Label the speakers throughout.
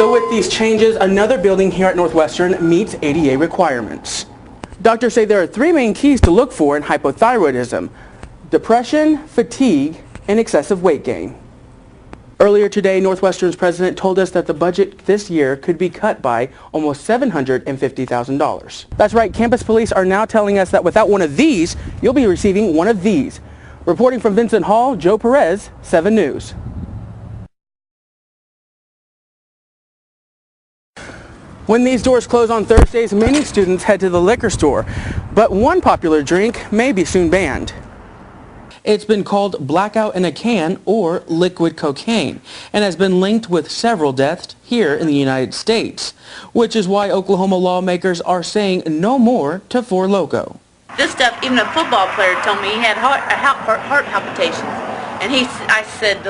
Speaker 1: So with these changes, another building here at Northwestern meets ADA requirements. Doctors say there are three main keys to look for in hypothyroidism: depression, fatigue, and excessive weight gain. Earlier today, Northwestern's president told us that the budget this year could be cut by almost $750,000. That's right, campus police are now telling us that without one of these, you'll be receiving one of these. Reporting from Vincent Hall, Joe Perez, 7 News. When these doors close on Thursdays, many students head to the liquor store, but one popular drink may be soon banned. It's been called blackout in a can, or liquid cocaine, and has been linked with several deaths here in the United States, which is why Oklahoma lawmakers are saying no more to Four Loko.
Speaker 2: This stuff, even a football player told me he had heart palpitations, and I said,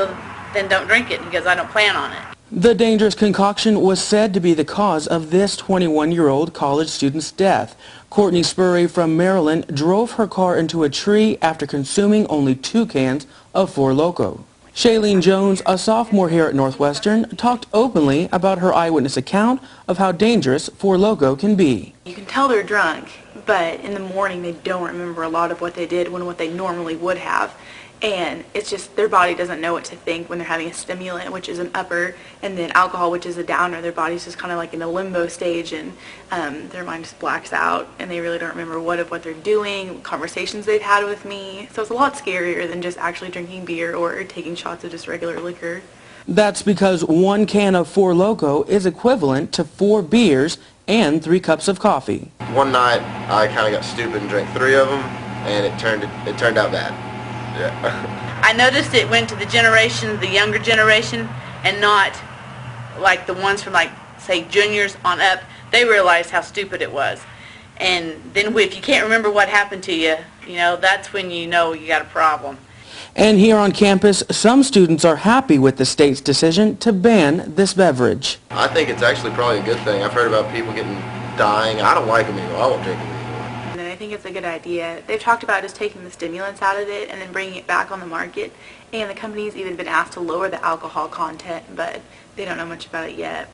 Speaker 2: then don't drink it, because I don't plan on it.
Speaker 1: The dangerous concoction was said to be the cause of this 21-year-old college student's death. Courtney Spurry from Maryland drove her car into a tree after consuming only 2 cans of Four Loko. Shailene Jones, a sophomore here at Northwestern, talked openly about her eyewitness account of how dangerous Four Loko can be.
Speaker 3: You can tell they're drunk, but in the morning they don't remember a lot of what they did when what they normally would have. And it's just their body doesn't know what to think when they're having a stimulant, which is an upper, and then alcohol, which is a downer. Their body's just kind of like in a limbo stage, and their mind just blacks out, and they really don't remember what they're doing, conversations they've had with me. So it's a lot scarier than just actually drinking beer or taking shots of just regular liquor.
Speaker 1: That's because 1 can of Four Loko is equivalent to 4 beers and 3 cups of coffee.
Speaker 4: One night I kind of got stupid and drank 3 of them, and it turned out bad. Yeah.
Speaker 2: I noticed it went to the younger generation, and not like the ones from, like, say, juniors on up. They realized how stupid it was. And then if you can't remember what happened to you, that's when you know you got a problem.
Speaker 1: And here on campus, some students are happy with the state's decision to ban this beverage.
Speaker 4: I think it's actually probably a good thing. I've heard about people dying. I don't like them anymore. I won't drink them anymore.
Speaker 3: I think it's a good idea. They've talked about just taking the stimulants out of it and then bringing it back on the market, and the company's even been asked to lower the alcohol content, but they don't know much about it yet.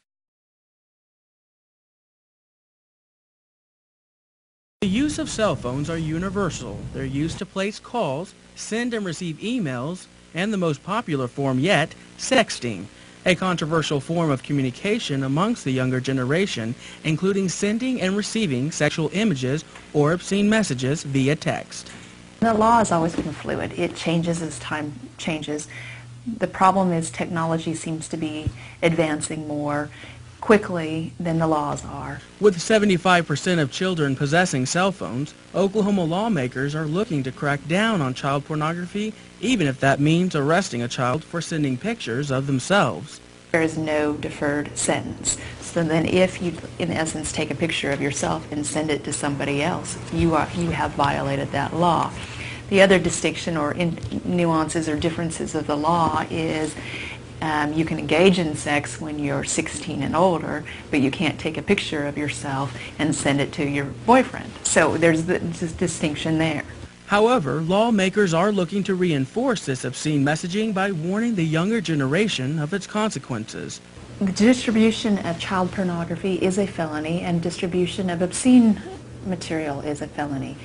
Speaker 1: The use of cell phones are universal. They're used to place calls, send and receive emails, and the most popular form yet, sexting, a controversial form of communication amongst the younger generation, including sending and receiving sexual images or obscene messages via text.
Speaker 5: The law has always been fluid. It changes as time changes. The problem is technology seems to be advancing more quickly than the laws are.
Speaker 1: With 75% of children possessing cell phones, Oklahoma lawmakers are looking to crack down on child pornography, even if that means arresting a child for sending pictures of themselves.
Speaker 5: There is no deferred sentence. So then if you, in essence, take a picture of yourself and send it to somebody else, you have violated that law. The other distinction or nuances or differences of the law is you can engage in sex when you're 16 and older, but you can't take a picture of yourself and send it to your boyfriend. So there's this distinction there.
Speaker 1: However, lawmakers are looking to reinforce this obscene messaging by warning the younger generation of its consequences.
Speaker 5: The distribution of child pornography is a felony, and distribution of obscene material is a felony.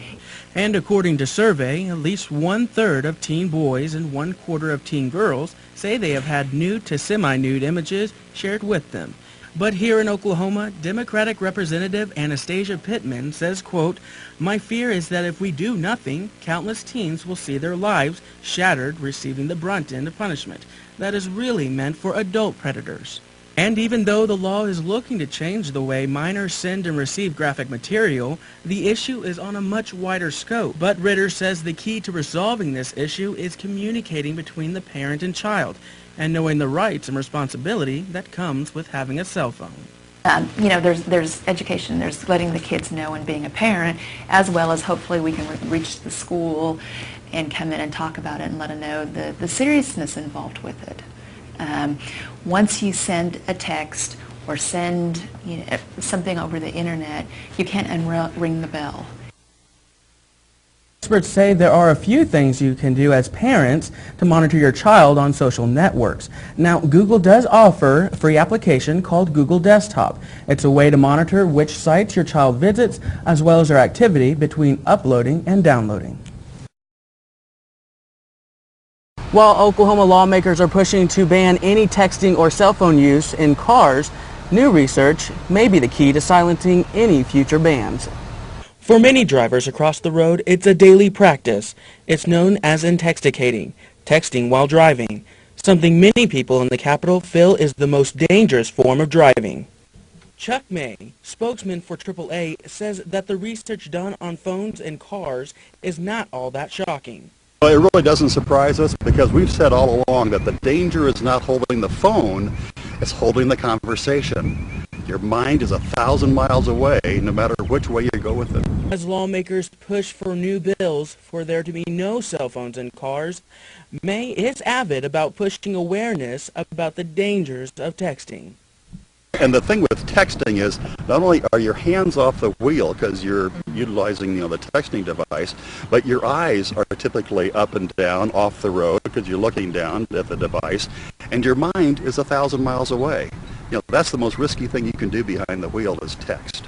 Speaker 1: And according to survey, at least 1/3 of teen boys and 1/4 of teen girls say they have had nude to semi-nude images shared with them. But here in Oklahoma, Democratic Representative Anastasia Pittman says, quote, "My fear is that if we do nothing, countless teens will see their lives shattered receiving the brunt end of punishment that is really meant for adult predators." And even though the law is looking to change the way minors send and receive graphic material, the issue is on a much wider scope. But Ritter says the key to resolving this issue is communicating between the parent and child, and knowing the rights and responsibility that comes with having a cell phone.
Speaker 5: There's education, there's letting the kids know and being a parent, as well as hopefully we can reach the school and come in and talk about it and let them know the seriousness involved with it. Once you send a text or send something over the internet, you can't unring the bell.
Speaker 1: Experts say there are a few things you can do as parents to monitor your child on social networks. Now, Google does offer a free application called Google Desktop. It's a way to monitor which sites your child visits as well as their activity between uploading and downloading. While Oklahoma lawmakers are pushing to ban any texting or cell phone use in cars, new research may be the key to silencing any future bans. For many drivers across the road, it's a daily practice. It's known as intoxicating, texting while driving, something many people in the capital feel is the most dangerous form of driving. Chuck May, spokesman for AAA, says that the research done on phones and cars is not all that shocking.
Speaker 6: Well, it really doesn't surprise us because we've said all along that the danger is not holding the phone, it's holding the conversation. Your mind is 1,000 miles away, no matter which way you go with it.
Speaker 1: As lawmakers push for new bills for there to be no cell phones in cars, May is avid about pushing awareness about the dangers of texting.
Speaker 6: And the thing with texting is not only are your hands off the wheel because you're utilizing the texting device, but your eyes are typically up and down off the road because you're looking down at the device, and your mind is 1,000 miles away. That's the most risky thing you can do behind the wheel is text.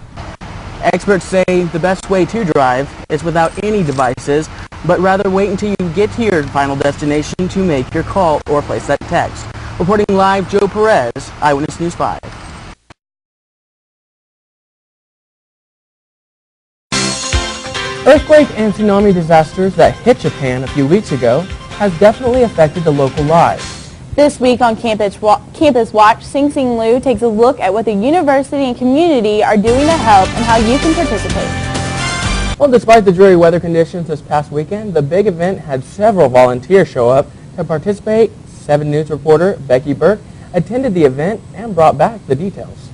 Speaker 1: Experts say the best way to drive is without any devices, but rather wait until you get to your final destination to make your call or place that text. Reporting live, Joe Perez, Eyewitness News 5. Earthquake and tsunami disasters that hit Japan a few weeks ago has definitely affected the local lives.
Speaker 7: This week on Campus Watch, Sing Sing Lu takes a look at what the university and community are doing to help and how you can participate.
Speaker 1: Well, despite the dreary weather conditions this past weekend, the big event had several volunteers show up to participate. 7 News reporter Becky Burke attended the event and brought back the details.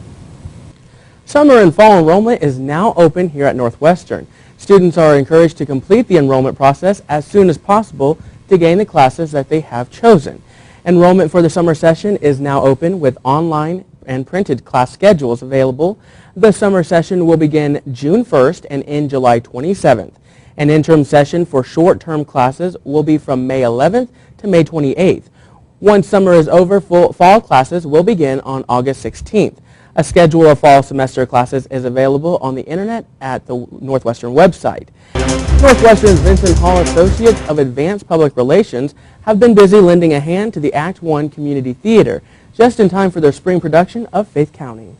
Speaker 1: Summer and fall enrollment is now open here at Northwestern. Students are encouraged to complete the enrollment process as soon as possible to gain the classes that they have chosen. Enrollment for the summer session is now open with online and printed class schedules available. The summer session will begin June 1st and end July 27th. An interim session for short-term classes will be from May 11th to May 28th. Once summer is over, fall classes will begin on August 16th. A schedule of fall semester classes is available on the internet at the Northwestern website. Northwestern's Vincent Hall Associates of Advanced Public Relations have been busy lending a hand to the Act I Community Theater, just in time for their spring production of Faith County.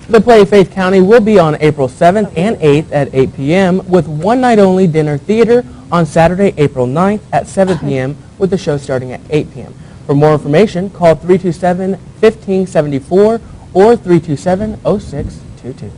Speaker 1: The play Faith County will be on April 7th and 8th at 8 p.m. with one night only dinner theater on Saturday, April 9th at 7 p.m. with the show starting at 8 p.m. For more information, call 327-1574 or 327-0622.